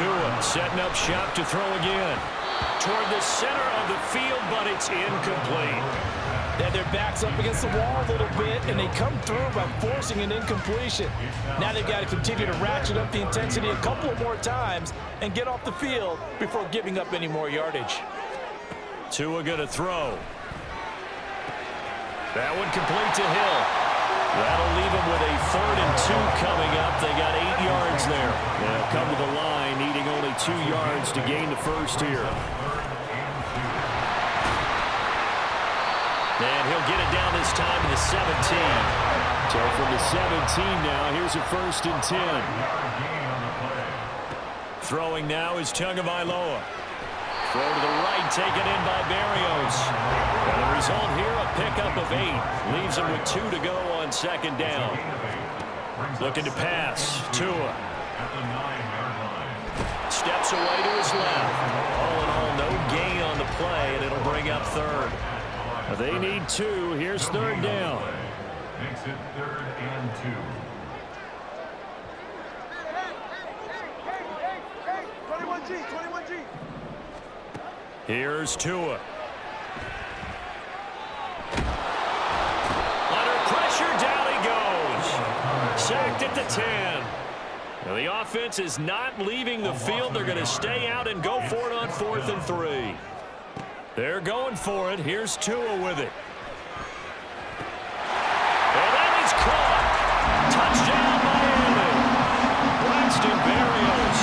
Tua setting up shop to throw again. Toward the center of the field, but it's incomplete. And their back's up against the wall a little bit, and they come through by forcing an incompletion. Now they've got to continue to ratchet up the intensity a couple more times and get off the field before giving up any more yardage. Tua going to throw. That one complete to Hill. That'll leave him with a 3rd and 2 coming up. They got 8 yards there. They'll come to the line, needing only 2 yards to gain the first here. And he'll get it down this time to the 17. So from the 17 now, here's a 1st and 10. Throwing now is Tagovailoa. Throw to the right, taken in by Berrios. And the result here, a pickup of 8. Leaves him with 2 to go on 2nd down. Looking to pass. Tua. Steps away to his left. All in all, no gain on the play, and it'll bring up 3rd. They need 2. Here's 3rd down. Makes it 3rd and 2. 21G. Here's Tua. Under pressure, down he goes. Sacked at the 10. Now the offense is not leaving the field. They're going to stay out and go for it on 4th and 3. They're going for it. Here's Tua with it. And that is caught. Touchdown, Miami. Braxton Berrios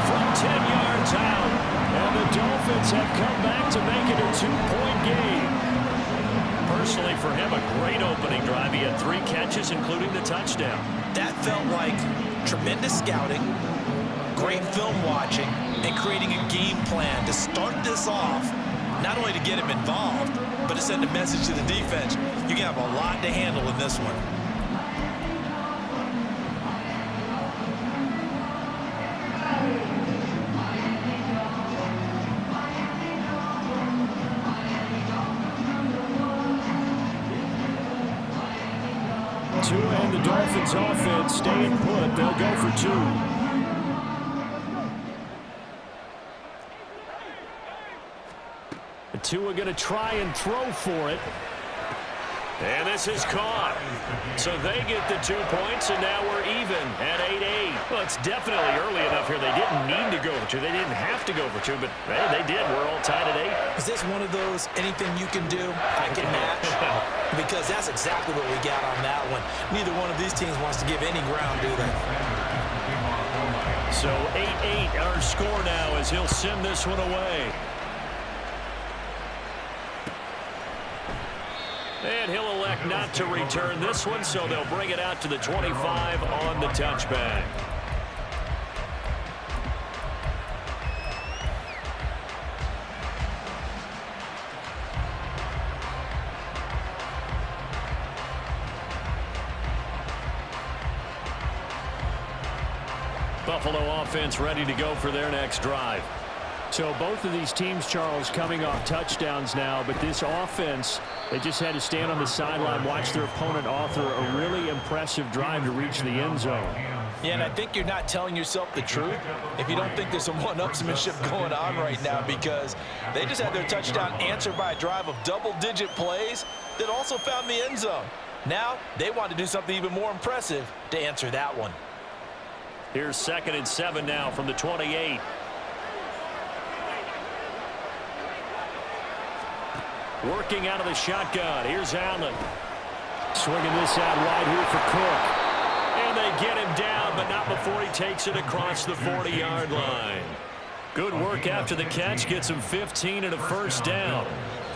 from 10 yards out. And the Dolphins have come back to make it a 2-point game. Personally, for him, a great opening drive. He had 3 catches, including the touchdown. That felt like tremendous scouting, great film watching, and creating a game plan to start this off. Not only to get him involved, but to send a message to the defense. You can have a lot to handle in this one. Tua and the Dolphins offense staying put. They'll go for 2. Tua going to try and throw for it. And this is caught. So they get the 2 points, and now we're even at 8-8. Well, it's definitely early enough here. They didn't need to go for 2. They didn't have to go for 2, but hey, they did. We're all tied at 8. Is this one of those anything you can do, I can match? Because that's exactly what we got on that one. Neither one of these teams wants to give any ground, do they? So 8-8 our score now as he'll send this one away. And he'll elect not to return this one, so they'll bring it out to the 25 on the touchback. Buffalo offense ready to go for their next drive. So both of these teams, Charles, coming off touchdowns now, but this offense, they just had to stand on the sideline, watch their opponent author a really impressive drive to reach the end zone. Yeah, and I think you're not telling yourself the truth if you don't think there's some one-upsmanship going on right now, because they just had their touchdown answered by a drive of double-digit plays that also found the end zone. Now they want to do something even more impressive to answer that one. Here's 2nd and 7 now from the 28. Working out of the shotgun. Here's Allen. Swinging this out wide here for Cook. And they get him down, but not before he takes it across the 40-yard line. Good work after the catch. Gets him 15 and a 1st down.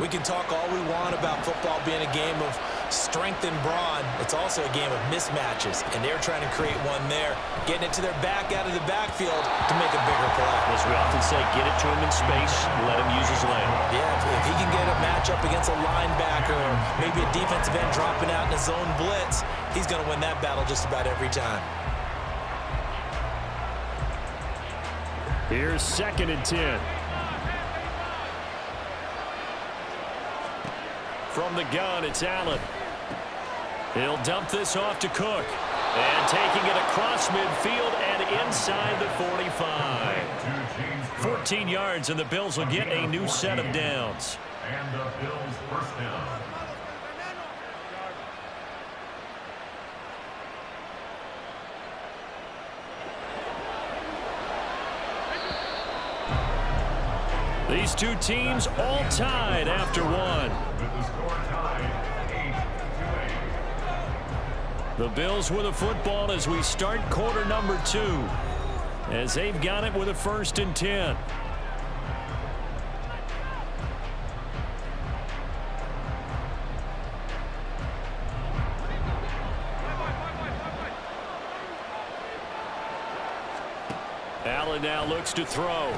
We can talk all we want about football being a game of strength and brawn. It's also a game of mismatches, and they're trying to create one there, getting it to their back out of the backfield to make a bigger play. As we often say, get it to him in space, let him use his leg. Yeah, if he can get a matchup against a linebacker or maybe a defensive end dropping out in a zone blitz, he's going to win that battle just about every time. Here's 2nd and 10. From the gun, it's Allen. He'll dump this off to Cook. And taking it across midfield and inside the 45. 14 yards, and the Bills will get a new set of downs. And the Bills first down. These two teams all tied after one. With the score tied, 8-8. The Bills with the football as we start quarter number 2. As they've got it with a 1st and 10. Allen now looks to throw.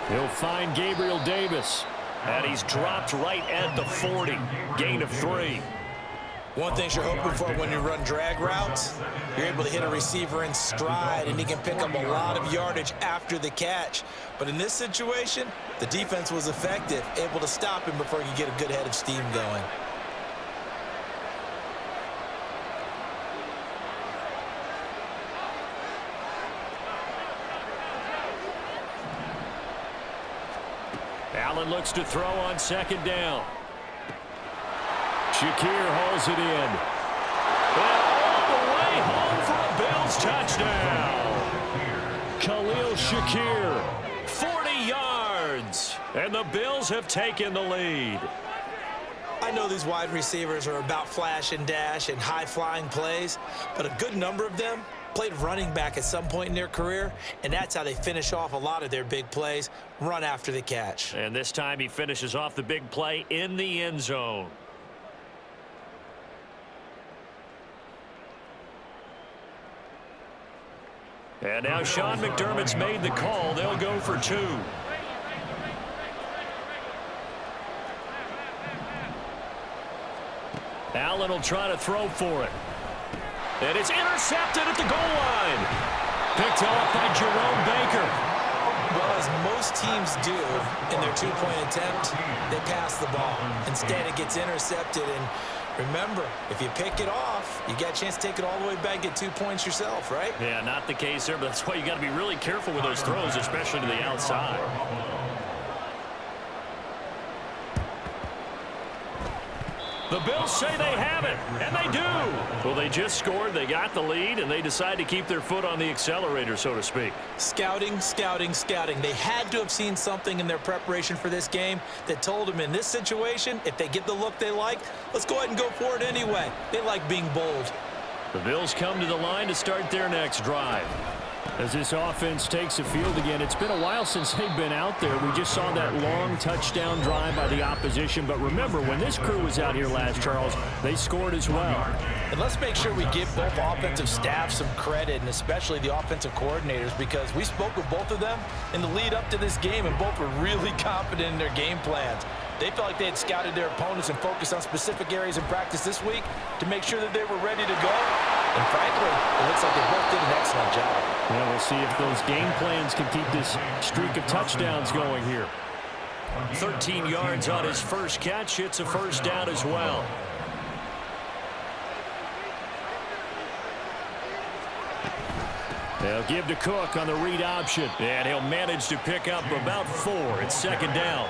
He'll find Gabriel Davis. And he's dropped right at the 40. Gain of 3. One thing you're hoping for when you run drag routes, you're able to hit a receiver in stride, and he can pick up a lot of yardage after the catch. But in this situation, the defense was effective, able to stop him before he could get a good head of steam going. Allen looks to throw on 2nd down. Shakir hauls it in. And all the way home for a Bills touchdown. Khalil Shakir, 40 yards. And the Bills have taken the lead. I know these wide receivers are about flash and dash and high-flying plays, but a good number of them played running back at some point in their career, and that's how they finish off a lot of their big plays, run after the catch. And this time he finishes off the big play in the end zone. And now Sean McDermott's made the call. They'll go for 2. Allen will try to throw for it. And it's intercepted at the goal line. Picked off by Jerome Baker. Well, as most teams do in their 2-point attempt, they pass the ball. Instead, it gets intercepted. And remember, if you pick it off, you got a chance to take it all the way back, get 2 points yourself, right? Yeah, not the case there, but that's why you got to be really careful with those throws, especially to the outside. The Bills say they have it, and they do. Well, they just scored, they got the lead, and they decide to keep their foot on the accelerator, so to speak. Scouting, scouting, scouting. They had to have seen something in their preparation for this game that told them in this situation, if they get the look they like, let's go ahead and go for it anyway. They like being bold. The Bills come to the line to start their next drive. As this offense takes the field again, it's been a while since they've been out there. We just saw that long touchdown drive by the opposition. But remember, when this crew was out here last, Charles, they scored as well. And let's make sure we give both offensive staffs some credit, and especially the offensive coordinators, because we spoke with both of them in the lead up to this game, and both were really confident in their game plans. They felt like they had scouted their opponents and focused on specific areas in practice this week to make sure that they were ready to go. And frankly, it looks like they both did an excellent job. Well, we'll see if those game plans can keep this streak of touchdowns going here. 13 yards on his first catch. It's a 1st down as well. They'll give to Cook on the read option. And he'll manage to pick up about 4. It's 2nd down.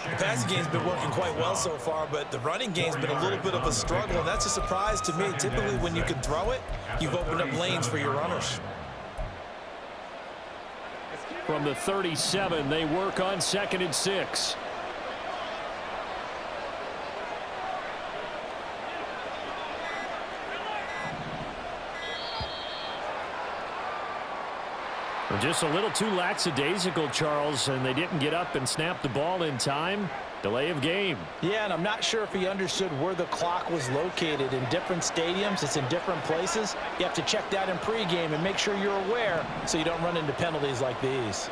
The passing game's been working quite well so far, but the running game's been a little bit of a struggle, and that's a surprise to me. Typically, when you can throw it, you've opened up lanes for your runners. From the 37, they work on 2nd and 6. Just a little too lackadaisical, Charles, and they didn't get up and snap the ball in time. Delay of game. Yeah, and I'm not sure if he understood where the clock was located. In different stadiums, it's in different places. You have to check that in pregame and make sure you're aware so you don't run into penalties like these.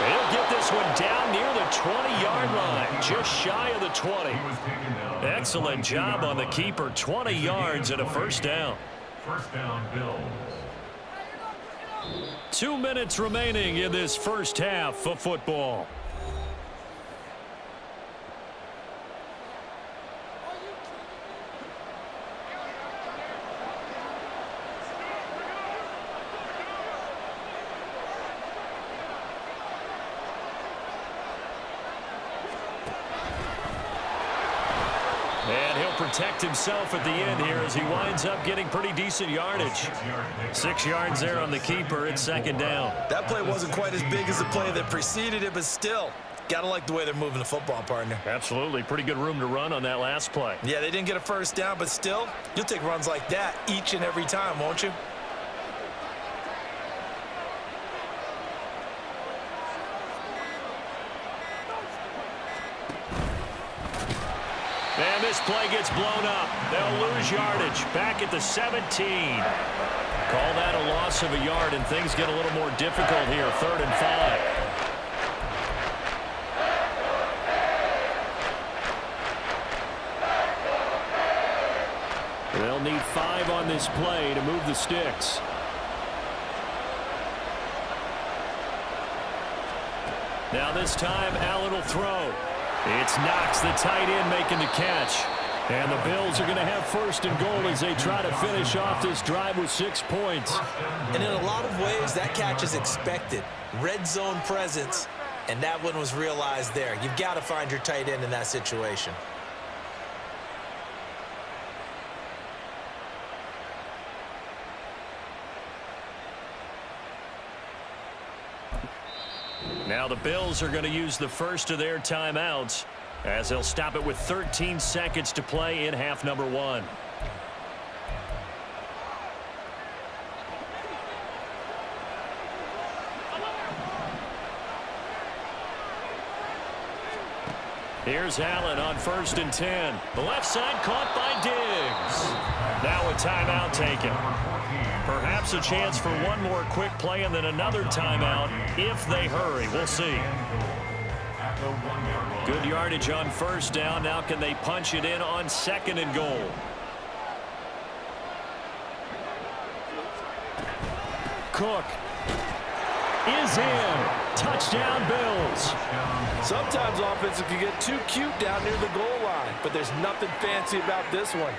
They'll get this one down near the 20-yard line, just shy of the 20. Excellent job on the keeper. 20 yards and a 1st down. 1st down, Bills. 2 minutes remaining in this first half of football. protect himself at the end here as he winds up getting pretty decent yardage. 6 yards there on the keeper. It's second down. That play wasn't quite as big as the play that preceded it, but still, gotta like the way they're moving the football, partner. Absolutely. Pretty good room to run on that last play. Yeah, they didn't get a first down, but still, you'll take runs like that each and every time, won't you? And this play gets blown up. They'll lose yardage. Back at the 17. Call that a loss of a yard, and things get a little more difficult here. 3rd and 5. They'll need 5 on this play to move the sticks. Now this time, Allen will throw. It's Knox, the tight end, making the catch. And the Bills are going to have 1st and goal as they try to finish off this drive with 6 points. And in a lot of ways, that catch is expected. Red zone presence, and that one was realized there. You've got to find your tight end in that situation. Now the Bills are going to use the first of their timeouts as they'll stop it with 13 seconds to play in half number 1. Here's Allen on 1st and 10. The left side caught by Diggs. Now a timeout taken. Perhaps a chance for one more quick play and then another timeout if they hurry. We'll see. Good yardage on 1st down. Now can they punch it in on 2nd and goal? Cook is in. Touchdown, Bills. Sometimes offenses can get too cute down near the goal line, but there's nothing fancy about this one.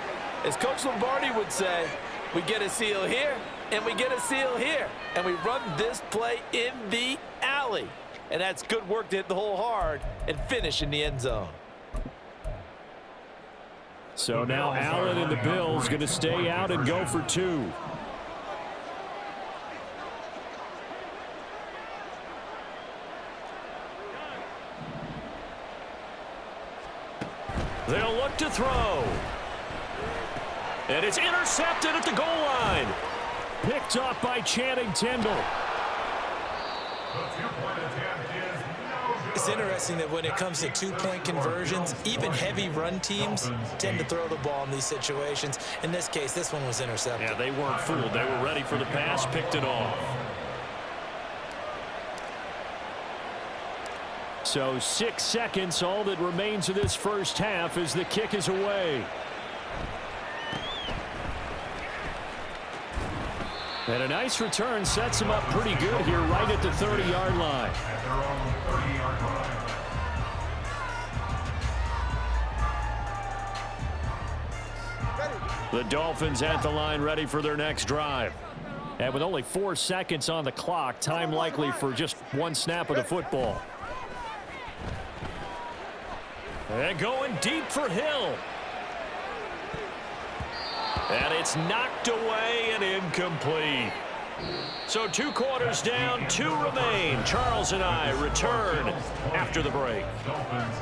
As Coach Lombardi would say, we get a seal here, and we get a seal here, and we run this play in the alley. And that's good work to hit the hole hard and finish in the end zone. So now Allen and the Bills going to stay out and go for 2. They'll look to throw. And it's intercepted at the goal line. Picked off by Channing Tindall. It's interesting that when it comes to 2-point conversions, even heavy run teams tend to throw the ball in these situations. In this case, this one was intercepted. Yeah, they weren't fooled. They were ready for the pass, picked it off. So 6 seconds, all that remains of this first half as the kick is away. And a nice return sets him up pretty good here right at the 30-yard line. At their own 30-yard line. The Dolphins at the line ready for their next drive. And with only 4 seconds on the clock, time likely for just one snap of the football. And going deep for Hill. And it's knocked away and incomplete. So 2 quarters down, 2 remain. Charles and I return after the break. Dolphins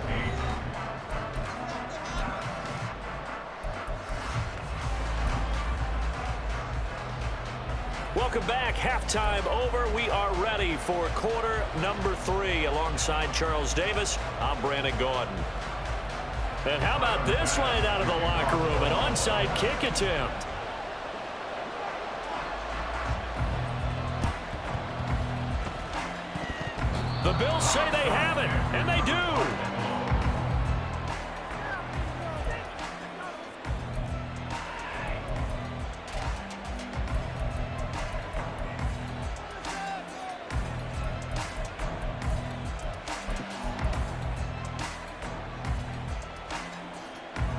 8. Welcome back. Halftime over. We are ready for quarter number 3. Alongside Charles Davis, I'm Brandon Gaudin. And how about this line out of the locker room? An onside kick attempt. The Bills say they have it, and they do.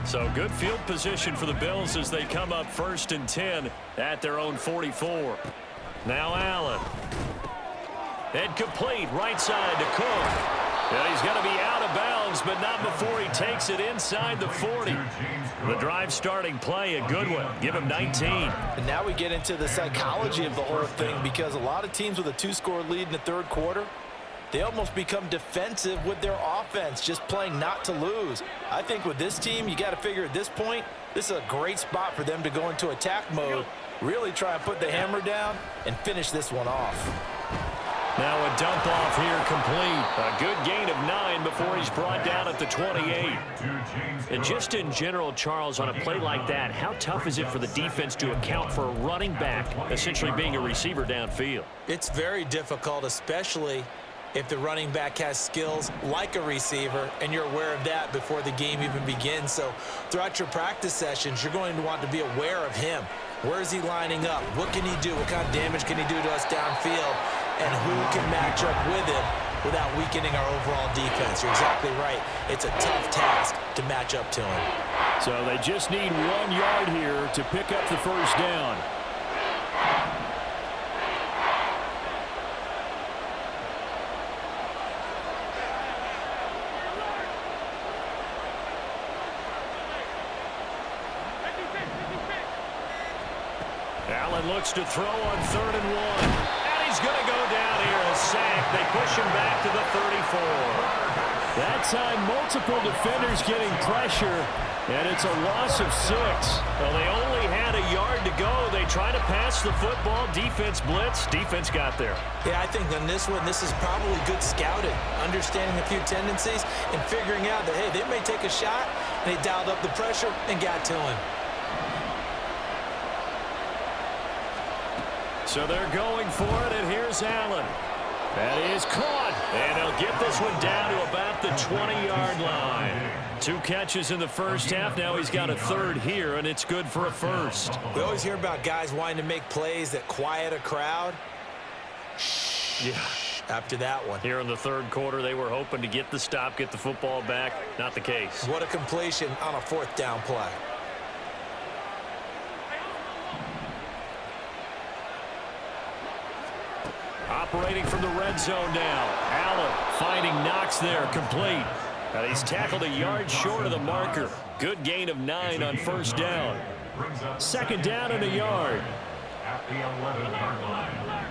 So good field position for the Bills as they come up 1st and 10 at their own 44. Now Allen. And complete right side to Cook. And he's going to be out of bounds, but not before he takes it inside the 40. The drive starting play, a good one. Give him 19. And now we get into the psychology of the whole thing, because a lot of teams with a 2-score lead in the third quarter, they almost become defensive with their offense, just playing not to lose. I think with this team, you got to figure at this point, this is a great spot for them to go into attack mode, really try and put the hammer down and finish this one off. Now a dump off here complete. A good gain of 9 before he's brought down at the 28. And just in general, Charles, on a play like that, how tough is it for the defense to account for a running back essentially being a receiver downfield? It's very difficult, especially if the running back has skills like a receiver and you're aware of that before the game even begins. So throughout your practice sessions, you're going to want to be aware of him. Where is he lining up? What can he do? What kind of damage can he do to us downfield? And who can match up with him without weakening our overall defense? You're exactly right. It's a tough task to match up to him. So they just need 1 yard here to pick up the first down. Allen looks to throw on 3rd and 1. And he's going to go down here, a sack. They push him back to the 34. That time, multiple defenders getting pressure, and it's a loss of 6. Well, they only had a yard to go. They try to pass the football. Defense blitz. Defense got there. Yeah, I think on this one, this is probably good scouting, understanding a few tendencies and figuring out that, hey, they may take a shot, and they dialed up the pressure and got to him. So they're going for it, and here's Allen. That is caught, and he'll get this one down to about the 20-yard line. 2 catches in the first half. Now he's got a 3rd here, and it's good for a 1st. We always hear about guys wanting to make plays that quiet a crowd. Yeah. After that one. Here in the 3rd quarter, they were hoping to get the stop, get the football back. Not the case. What a completion on a 4th down play. Operating from the red zone now. Allen finding Knox there, complete. And he's tackled a yard short of the marker. Good gain of 9 on 1st down. 2nd down and a yard. At the 11-yard line.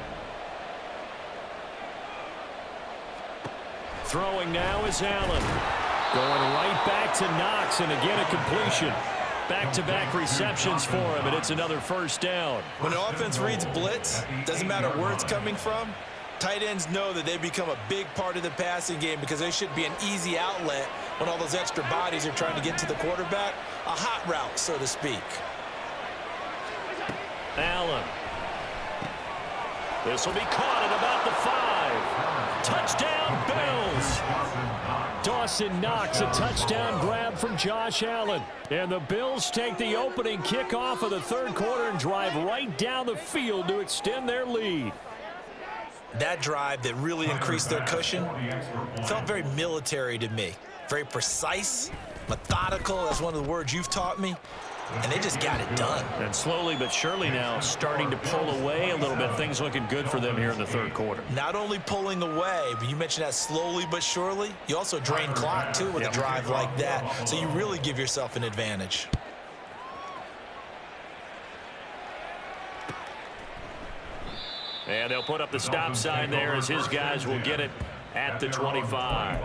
Throwing now is Allen. Going right back to Knox, and again a completion. Back-to-back receptions for him, and it's another 1st down. When an offense reads blitz, doesn't matter where it's coming from, tight ends know that they become a big part of the passing game because they should be an easy outlet when all those extra bodies are trying to get to the quarterback. A hot route, so to speak. Allen. This will be caught at about the 5. Touchdown, Bills. Dawson Knox, a touchdown grab from Josh Allen. And the Bills take the opening kickoff of the 3rd quarter and drive right down the field to extend their lead. That drive that really increased their cushion felt very military to me. Very precise, methodical. That's one of the words you've taught me. And they just got it done. And slowly but surely now starting to pull away a little bit. Things looking good for them here in the 3rd quarter. Not only pulling away, but you mentioned that slowly but surely. You also drain clock, too, with a drive like that. So you really give yourself an advantage. And they'll put up the stop sign there as his guys will get it at the 25.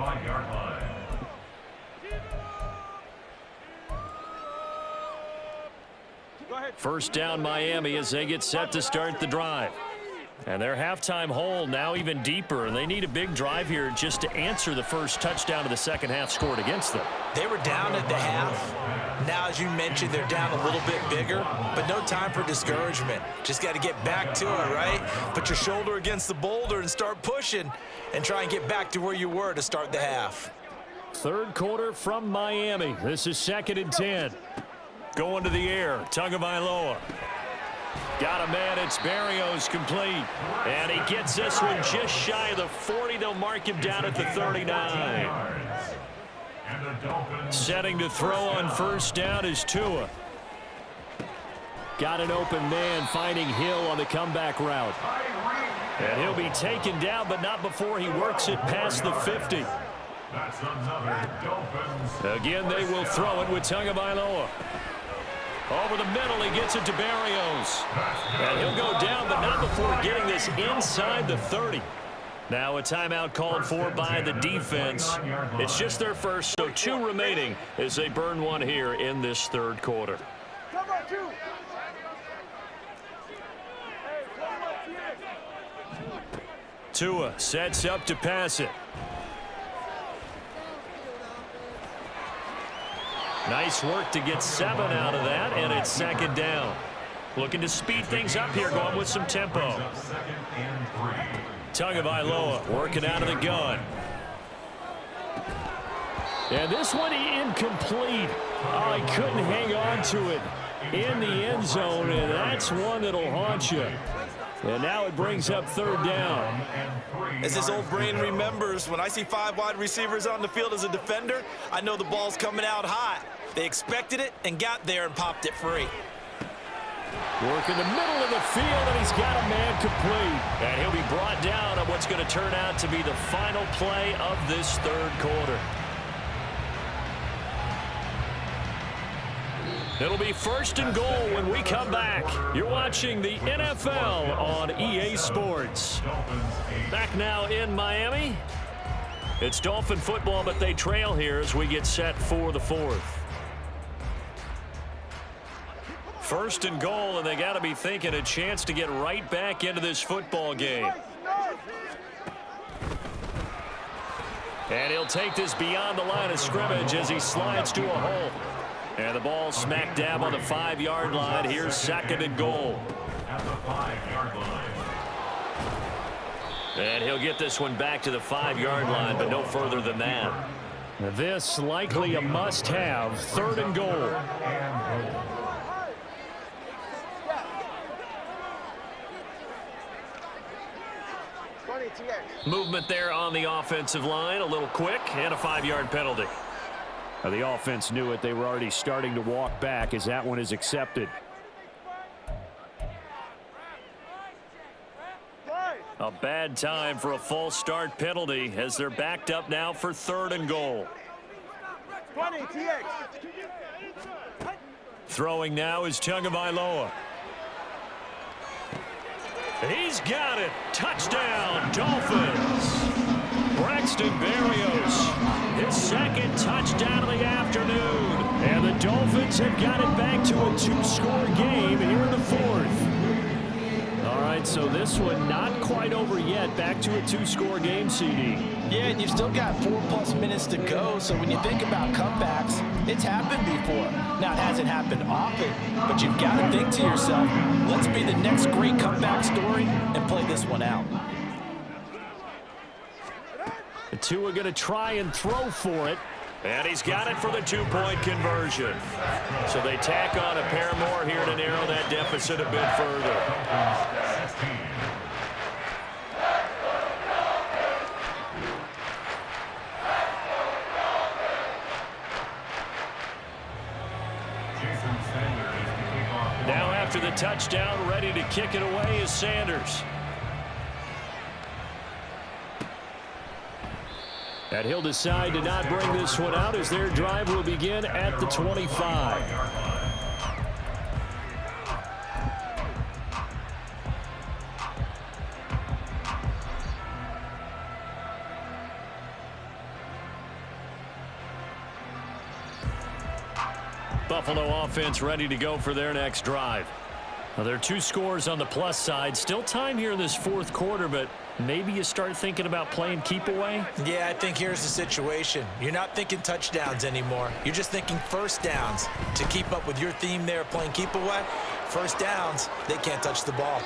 First down Miami as they get set to start the drive. And their halftime hole now even deeper, and they need a big drive here just to answer the first touchdown of the second half scored against them. They were down at the half. Now, as you mentioned, they're down a little bit bigger, but no time for discouragement. Just got to get back to it, right? Put your shoulder against the boulder and start pushing and try and get back to where you were to start the half. 3rd quarter from Miami. This is 2nd and 10. Going to the air, Tagovailoa. Got a man, it's Berrios complete. And he gets this one just shy of the 40. They'll mark him down at the 39. Setting to throw on 1st down is Tua. Got an open man, finding Hill on the comeback route. And he'll be taken down, but not before he works it past the 50. That's another Dolphins. Again, they will throw it with Tagovailoa. Over the middle, he gets it to Berrios. And he'll go down, but not before getting this inside the 30. Now a timeout called for by the defense. It's just their first, so 2 remaining as they burn one here in this third quarter. Tua sets up to pass it. Nice work to get 7 out of that, and it's second down. Looking to speed things up here, going with some tempo. Tagovailoa working out of the gun. And this one incomplete. Oh, he couldn't hang on to it in the end zone, and that's one that'll haunt you. And now it brings up third down. As his old brain remembers, when I see 5 wide receivers on the field as a defender, I know the ball's coming out hot. They expected it and got there and popped it free. Work in the middle of the field, and he's got a man complete. And he'll be brought down on what's going to turn out to be the final play of this third quarter. It'll be first and goal when we come back. You're watching the NFL on EA Sports. Back now in Miami. It's Dolphin football, but they trail here as we get set for the fourth. First and goal, and they got to be thinking a chance to get right back into this football game. And he'll take this beyond the line of scrimmage as he slides to a hole. And the ball smack dab on the 5-yard line. Here's second and goal. At the 5-yard line. And he'll get this one back to the 5-yard line, but no further than that. This likely a must-have. Third and goal. Movement there on the offensive line. A little quick, and a 5-yard penalty. Now, the offense knew it. They were already starting to walk back as that one is accepted. A bad time for a false start penalty as they're backed up now for third and goal. Throwing now is Tagovailoa. He's got it. Touchdown, Dolphins. Braxton Berrios, his second touchdown of the afternoon. And the Dolphins have got it back to a 2-score game here in the fourth. All right, so this one not quite over yet. Back to a 2-score game, CD. Yeah, and you've still got 4+ minutes to go, so when you think about comebacks, it's happened before. Now, it hasn't happened often, but you've got to think to yourself, let's be the next great comeback story and play this one out. The two are going to try and throw for it. And he's got it for the 2-point conversion. So they tack on a pair more here to narrow that deficit a bit further. Now after the touchdown, ready to kick it away is Sanders. And he'll decide to not bring this one out as their drive will begin at the 25. Buffalo offense ready to go for their next drive. Now, there are 2 scores on the plus side. Still time here in this fourth quarter, but maybe you start thinking about playing keep away? Yeah, I think here's the situation. You're not thinking touchdowns anymore. You're just thinking first downs. To keep up with your theme there, playing keep away, first downs, they can't touch the ball.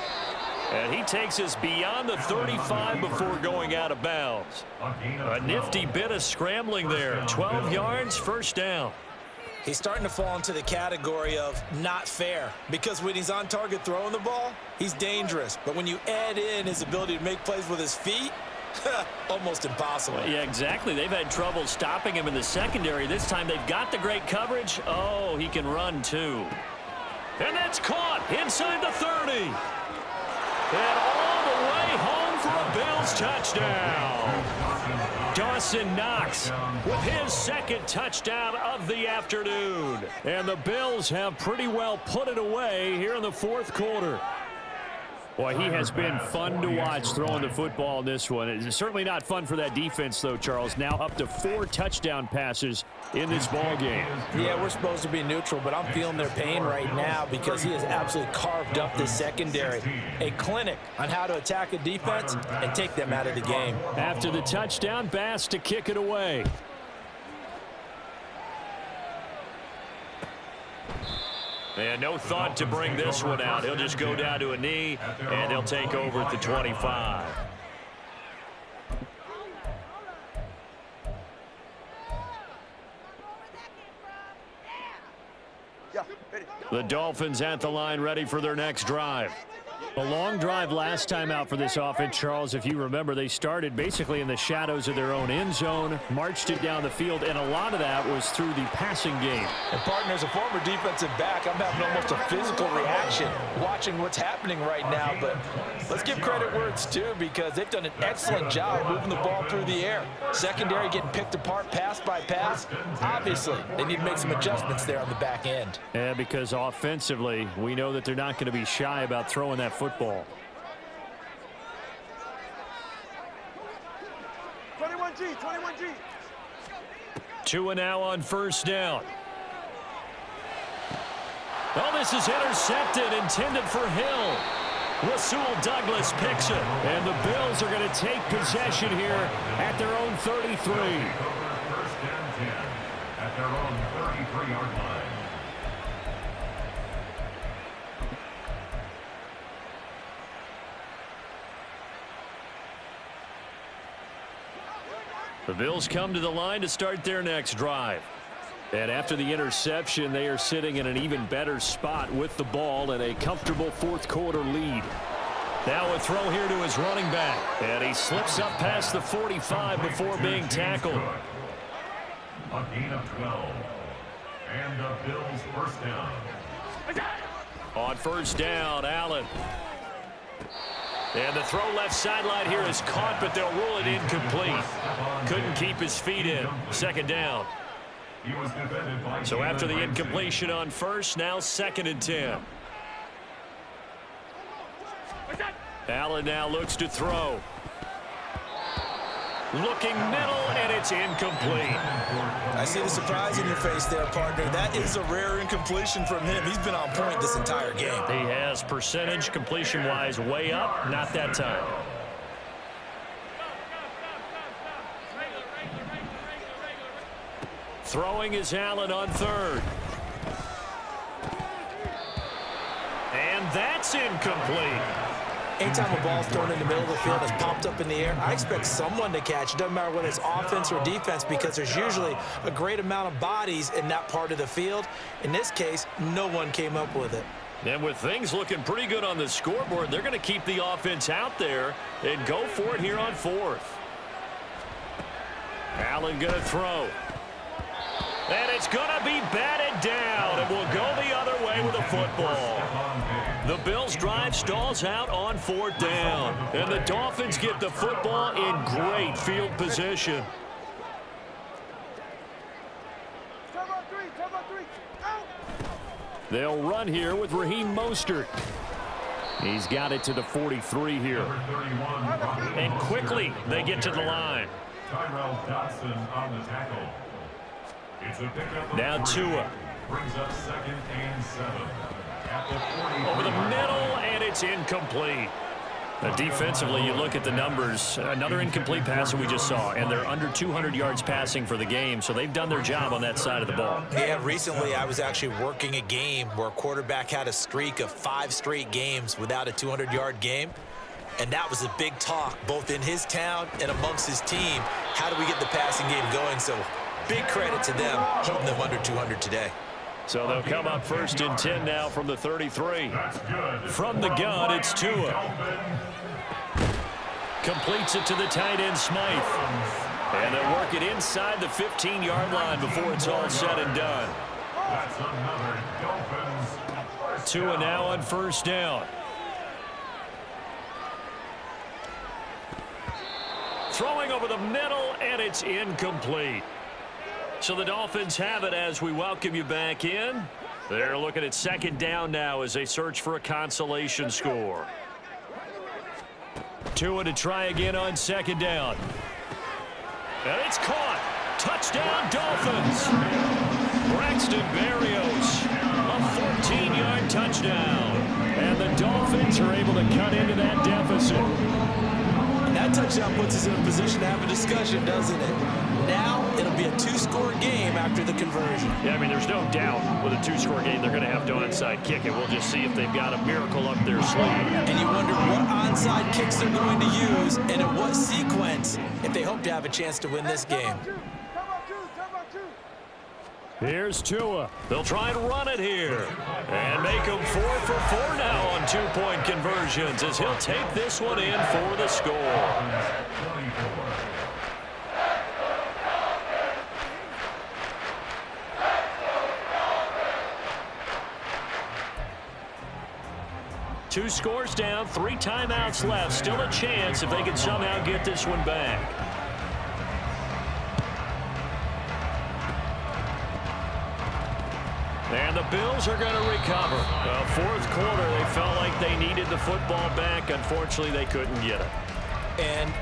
And he takes us beyond the 35 before going out of bounds. A nifty bit of scrambling there. 12 yards, first down. He's starting to fall into the category of not fair, because when he's on target throwing the ball, he's dangerous. But when you add in his ability to make plays with his feet, almost impossible. Yeah, exactly. They've had trouble stopping him in the secondary. This time they've got the great coverage. Oh, he can run too. And that's caught inside the 30. And all the way home for a Bills touchdown. Dawson Knox with his second touchdown of the afternoon. And the Bills have pretty well put it away here in the fourth quarter. Boy, he has been fun to watch throwing the football in this one. It's certainly not fun for that defense, though, Charles. Now up to 4 touchdown passes in this ball game. Yeah, we're supposed to be neutral, but I'm feeling their pain right now because he has absolutely carved up this secondary. A clinic on how to attack a defense and take them out of the game. After the touchdown, Bass to kick it away. And no thought to bring this one out. He'll just go down to a knee, and he'll take over at the 25. The Dolphins at the line, ready for their next drive. A long drive last time out for this offense, Charles. If you remember, they started basically in the shadows of their own end zone, marched it down the field, and a lot of that was through the passing game. And partner, as a former defensive back, I'm having almost a physical reaction watching what's happening right now. But let's give credit where it's due because they've done an excellent job moving the ball through the air. Secondary getting picked apart pass by pass. Obviously, they need to make some adjustments there on the back end. Yeah, because offensively, we know that they're not going to be shy about throwing that football. 21G. Tua now on first down. Oh, this is intercepted, intended for Hill. Rasul Douglas picks it, and the Bills are going to take possession here at their own 33. First and 10 at their own 33-yard line. The Bills come to the line to start their next drive. And after the interception, they are sitting in an even better spot with the ball and a comfortable fourth quarter lead. Now a throw here to his running back. And he slips up past the 45 before being tackled. A gain of 12. And the Bills first down. On first down, Allen. And the throw left sideline here is caught, but they'll rule it incomplete. Couldn't keep his feet in. Second down. So after the incompletion on first, now second and 10. Allen now looks to throw. Looking middle, and it's incomplete. I see the surprise in your face there, partner. That is a rare incompletion from him. He's been on point this entire game. He has percentage completion-wise way up, not that time. Throwing is Allen on third. And that's incomplete. Anytime a ball's thrown in the middle of the field that's popped up in the air, I expect someone to catch. It doesn't matter whether it's offense or defense because there's usually a great amount of bodies in that part of the field. In this case, no one came up with it. And with things looking pretty good on the scoreboard, they're going to keep the offense out there and go for it here on fourth. Allen going to throw. And it's going to be batted down. It will go the other way with the football. The Bills' drive stalls out on fourth down. And the Dolphins get the football in great field position. They'll run here with Raheem Mostert. He's got it to the 43 here. And quickly they get to the line. Tyrell Dodson on the tackle. It's a pickup. Now Tua. Brings up second and 7. At the 40. Over the middle, and it's incomplete. Defensively, you look at the numbers. Another incomplete pass that we just saw, and they're under 200 yards passing for the game, so they've done their job on that side of the ball. Yeah, recently I was actually working a game where a quarterback had a streak of 5 straight games without a 200-yard game. And that was a big talk, both in his town and amongst his team. How do we get the passing game going? So big credit to them, holding them under 200 today. So they'll come up first and 10 now from the 33. From the gun, it's Tua. Completes it to the tight end, Smythe. And they'll work it inside the 15-yard line before it's all said and done. That's another Dolphins. Tua now on first down. Throwing over the middle, and it's incomplete. So the Dolphins have it as we welcome you back in. They're looking at second down now as they search for a consolation score. Tua to try again on second down. And it's caught. Touchdown, Dolphins. Braxton Berrios, a 14-yard touchdown. And the Dolphins are able to cut into that deficit. That touchdown puts us in a position to have a discussion, doesn't it? Now it'll be a two-score game after the conversion. Yeah, I mean, there's no doubt with a two-score game they're going to have to onside kick it. We'll just see if they've got a miracle up their sleeve. And you wonder what onside kicks they're going to use and in what sequence if they hope to have a chance to win this game. Here's Tua. They'll try and run it here. And make them 4 for 4 now on two-point conversions as he'll take this one in for the score. Two scores down, 3 timeouts left. Still a chance if they can somehow get this one back. And the Bills are going to recover. Fourth quarter, they felt like they needed the football back. Unfortunately, they couldn't get it. And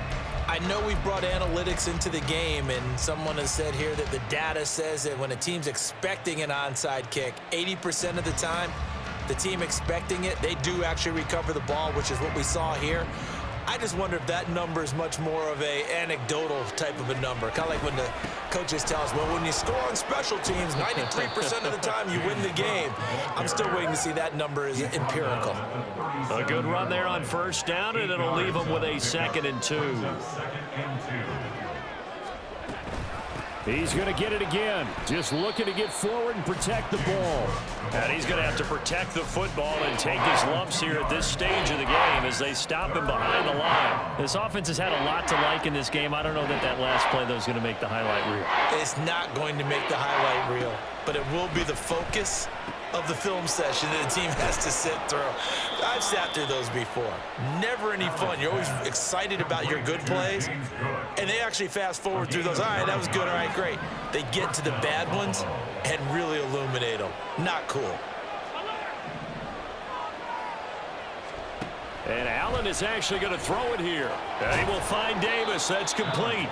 I know we've brought analytics into the game, and someone has said here that the data says that when a team's expecting an onside kick, 80% of the time, the team expecting it, they do actually recover the ball, which is what we saw here. I just wonder if that number is much more of a anecdotal type of a number. Kind of like when the coaches tell us, well, when you score on special teams, 93% of the time you win the game. I'm still waiting to see that number is empirical. A good run there on first down, and it'll leave them with a 2nd and 2. He's going to get it again. Just looking to get forward and protect the ball. And he's going to have to protect the football and take his lumps here at this stage of the game as they stop him behind the line. This offense has had a lot to like in this game. I don't know that that last play, though, is going to make the highlight reel. It's not going to make the highlight reel, but it will be the focus of the film session that the team has to sit through. I've sat through those before. Never any fun. You're always excited about your good plays, and they actually fast forward through those. All right, that was good. All right, great. They get to the bad ones and really illuminate them. Not cool. And Allen is actually going to throw it here. And he will find Davis. That's complete.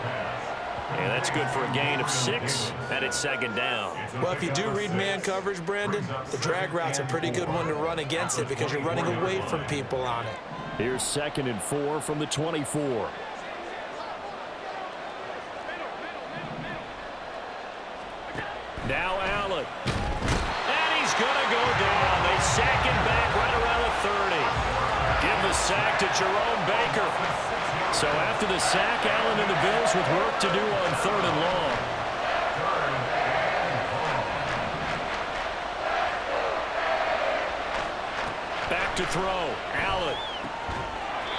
And that's good for a gain of 6, and it's 2nd down. Well, if you do read man coverage, Brandon, the drag route's a pretty good one to run against it because you're running away from people on it. Here's 2nd and 4 from the 24. Now Allen. And he's going to go down. They sack him back right around the 30. Give the sack to Jerome Baker. So after the sack, Allen and the Bills with work to do on 3rd and long. Back to throw. Allen.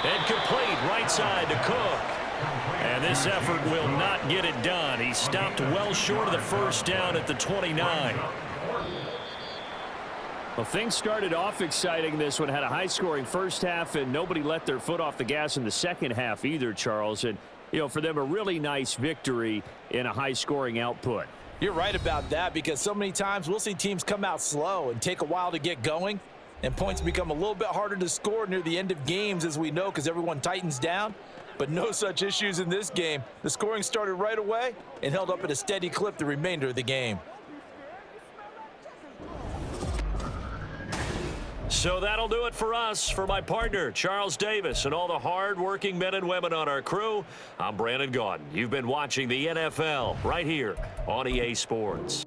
And complete right side to Cook. And this effort will not get it done. He stopped well short of the first down at the 29. Well, things started off exciting. This one had a high-scoring first half, and nobody let their foot off the gas in the second half either, Charles. And, you know, for them, a really nice victory in a high-scoring output. You're right about that because so many times we'll see teams come out slow and take a while to get going, and points become a little bit harder to score near the end of games, as we know, because everyone tightens down. But no such issues in this game. The scoring started right away and held up at a steady clip the remainder of the game. So that'll do it for us. For my partner, Charles Davis, and all the hard-working men and women on our crew, I'm Brandon Gaudin. You've been watching the NFL right here on EA Sports.